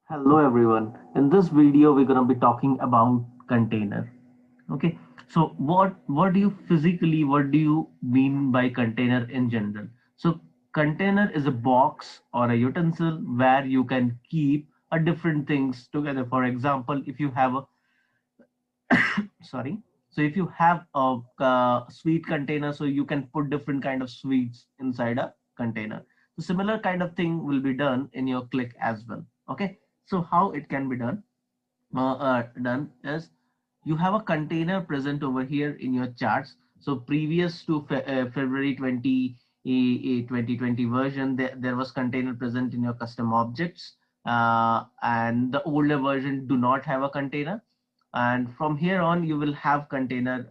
Hello everyone. In this video, we're going to be talking about container. Okay. So what do you mean by container in general? So container is a box or a utensil where you can keep a different things together. For example, if you have a sorry, so if you have a sweet container, so you can put different kind of sweets inside a container. So similar kind of thing will be done in your click as well. Okay. So how it can be done is you have a container present over here in your charts. So previous to February 2020 version, there was container present in your custom objects, and the older version do not have a container. And from here on, you will have container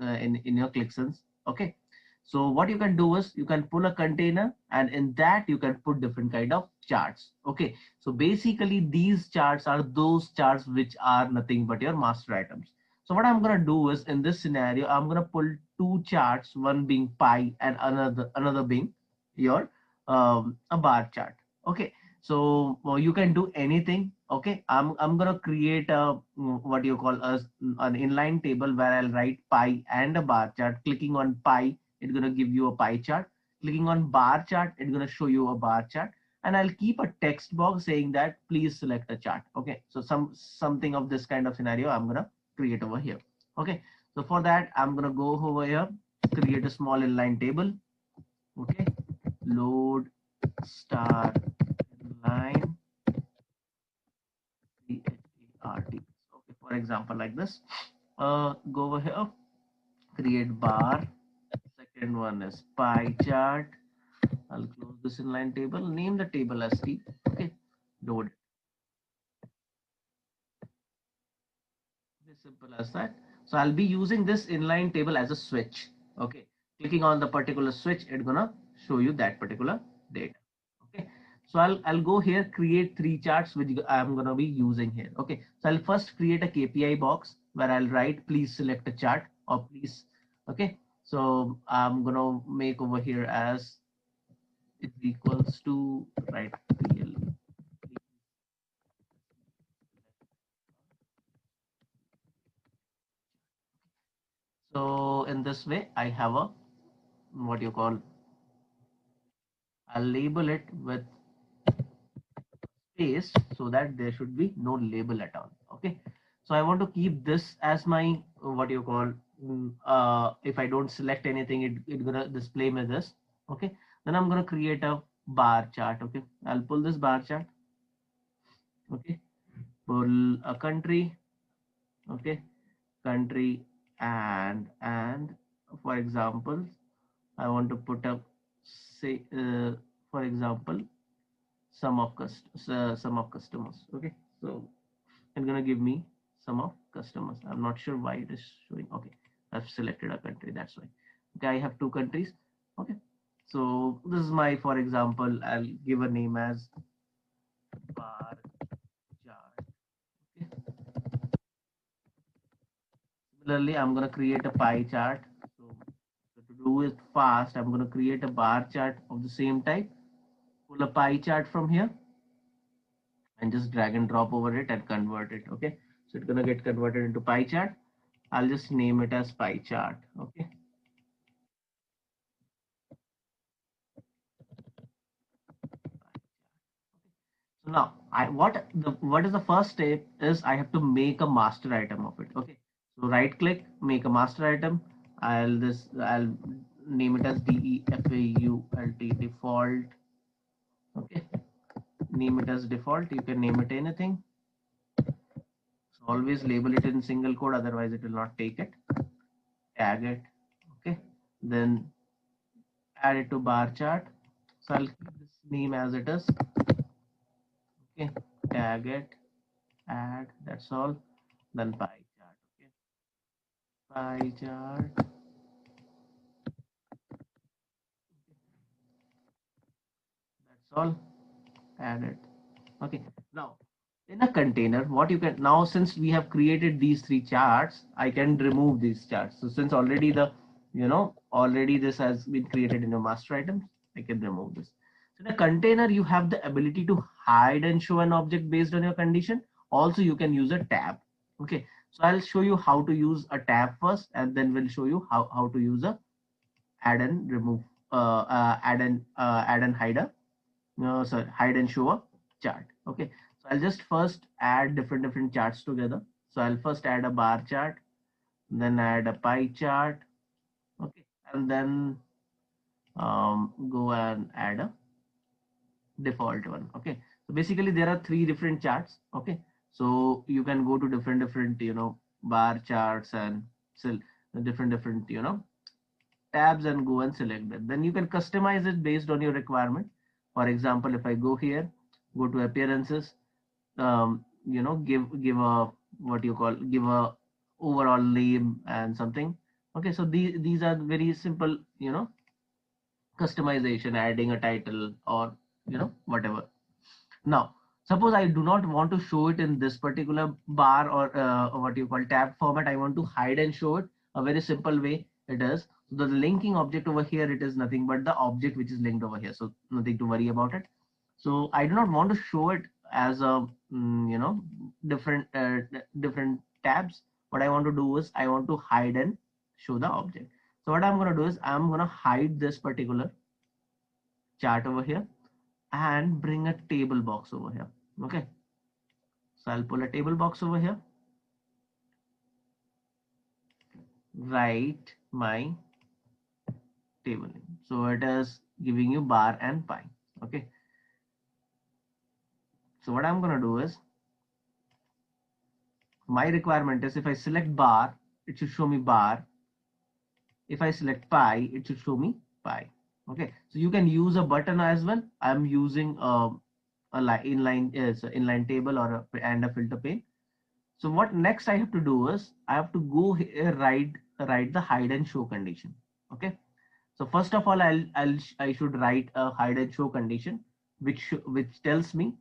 in your ClickSense. Okay. So what you can do is you can pull a container, and in that you can put different kind of charts. Okay. So basically these charts are those charts which are nothing but your master items. So what I'm going to do is in this scenario, I'm going to pull two charts, one being pie and another being your a bar chart. Okay. So you can do anything. Okay. I'm going to create a what you call as an inline table where I'll write pie and a bar chart. Clicking on pie, it's going to give you a pie chart. Clicking on bar chart, it's going to show you a bar chart, and I'll keep a text box saying that please select a chart. Okay, so something of this kind of scenario I'm gonna create over here. Okay, so for that I'm gonna go over here, create a small inline table. Okay, load star inline CHART. Okay, for example like this. Go over here, create bar. Second one is pie chart. I'll close this inline table, name the table as T. Okay, load. As simple as that. So I'll be using this inline table as a switch. Okay. Clicking on the particular switch, it's gonna show you that particular data. Okay. So I'll go here, create three charts which I'm gonna be using here. Okay. So I'll first create a KPI box where I'll write please select a chart or please. Okay. So I'm gonna make over here as is equals to right PL. So in this way, I have a what you call, I'll label it with space so that there should be no label at all. Okay. So I want to keep this as my what you call, if I don't select anything, it gonna display me this. Okay. Then I'm gonna create a bar chart. Okay. I'll pull this bar chart. Okay. Pull a country. Okay. Country, and for example, I want to put up, say, for example, sum of customers. Okay, so it's gonna give me sum of customers. I'm not sure why it is showing. Okay, I've selected a country, that's why. Okay, I have two countries. Okay, so this is my, for example, I'll give a name as bar chart. Okay. Similarly, I'm gonna create a pie chart. So to do it fast, I'm gonna create a bar chart of the same type. Pull a pie chart from here and just drag and drop over it and convert it. Okay, so it's gonna get converted into pie chart. I'll just name it as pie chart. Okay. So now what is the first step is I have to make a master item of it. Okay. So right click, make a master item. I'll name it as default default. Okay. Name it as default. You can name it anything. So always label it in single quote, otherwise it will not take it. Tag it. Okay. Then add it to bar chart. So I'll keep this name as it is. Okay, tag it, add, that's all. Then pie chart. Okay, pie chart, that's all. Add it. Okay, now in a container, what you can now, since we have created these three charts, I can remove these charts. So since already already this has been created in a master item, I can remove this. In a container, you have the ability to hide and show an object based on your condition. Also, you can use a tab. Okay, so I'll show you how to use a tab first, and then we'll show you how to use a add and remove, add and hide a, no, sorry, hide and show a chart. Okay, so I'll just first add different charts together. So I'll first add a bar chart, then add a pie chart. Okay, and then go and add a default one. Okay, so basically there are three different charts. Okay, so you can go to different bar charts and still different tabs and go and select that. Then you can customize it based on your requirement. For example, if I go here, go to appearances, give a, what you call, give a overall name and something. Okay, so these are very simple customization, adding a title or whatever. Now, suppose I do not want to show it in this particular bar or what you call tab format. I want to hide and show it. A very simple way it is. The linking object over here, it is nothing but the object which is linked over here. So nothing to worry about it. So I do not want to show it as a different tabs. What I want to do is I want to hide and show the object. So what I'm going to do is I'm going to hide this particular chart over here and bring a table box over here. Okay, so I'll pull a table box over here, write my table name. So it is giving you bar and pie. Okay, so what I'm going to do is, my requirement is if I select bar, it should show me bar. If I select pie, it should show me pie. Okay, so you can use a button as well. I'm using inline table or and a filter pane. So what next I have to do is I have to go here, write the hide and show condition. Okay, so first of all I should write a hide and show condition which tells me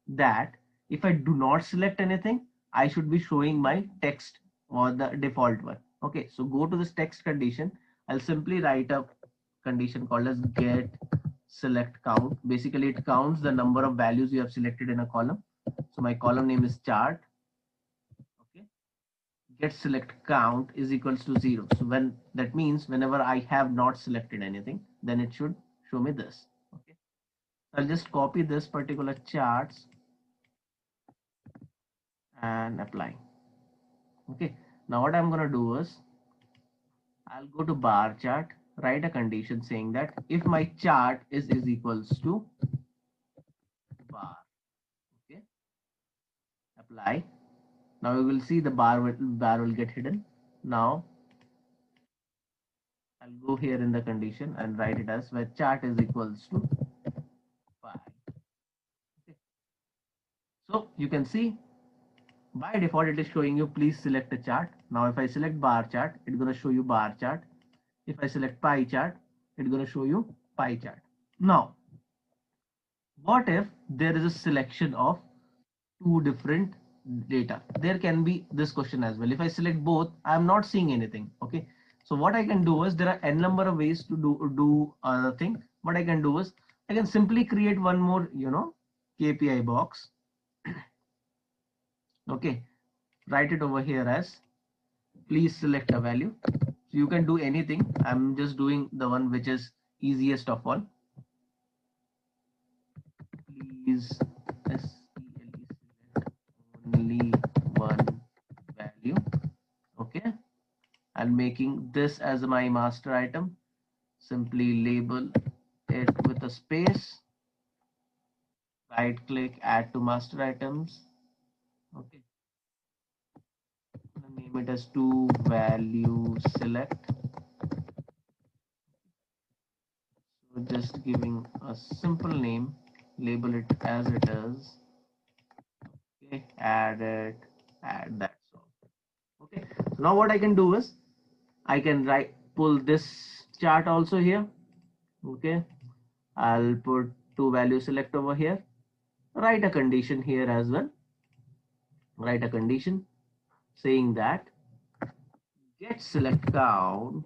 that if I do not select anything, I should be showing my text or the default one. Okay, so go to this text condition. I'll simply write a condition called as get select count. Basically it counts the number of values you have selected in a column. So my column name is chart. Okay, get select count is equals to 0. So when that means whenever I have not selected anything, then it should show me this. Okay, I'll just copy this particular charts and apply. Okay, now what I'm going to do is I'll go to bar chart, write a condition saying that if my chart is equals to bar. Okay, apply. Now you will see the bar will get hidden. Now I'll go here in the condition and write it as where chart is equals to pi. Okay. So you can see by default it is showing you please select a chart. Now if I select bar chart, it's going to show you bar chart. If I select pie chart, it's going to show you pie chart. Now what if there is a selection of two different data? There can be this question as well. If I select both, I'm not seeing anything. Okay, so what I can do is there are n number of ways to do other thing. What I can do is I can simply create one more KPI box. Okay, write it over here as please select a value. So you can do anything. I'm just doing the one which is easiest of all. Please select only one value. Okay, and making this as my master item. Simply label it with a space. Right click, add to master items. Okay, name it as to value select. So just giving a simple name, label it as it is. Okay, add that. So okay, so now what I can do is I can pull this chart also here. Okay, I'll put to value select over here, write a condition here as well, write a condition saying that get select count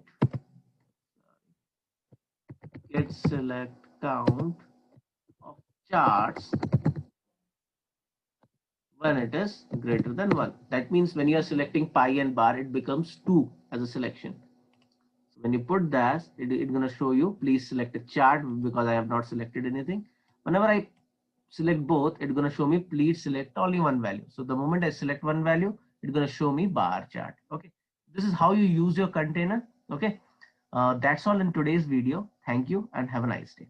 charts when it is greater than 1. That means when you are selecting pi and bar, it becomes 2 as a selection. So when you put that, it's going to show you, please select a chart because I have not selected anything. Whenever I select both, it's going to show me, please select only one value. So the moment I select one value, it's going to show me bar chart. Okay. This is how you use your container. Okay. That's all in today's video. Thank you and have a nice day.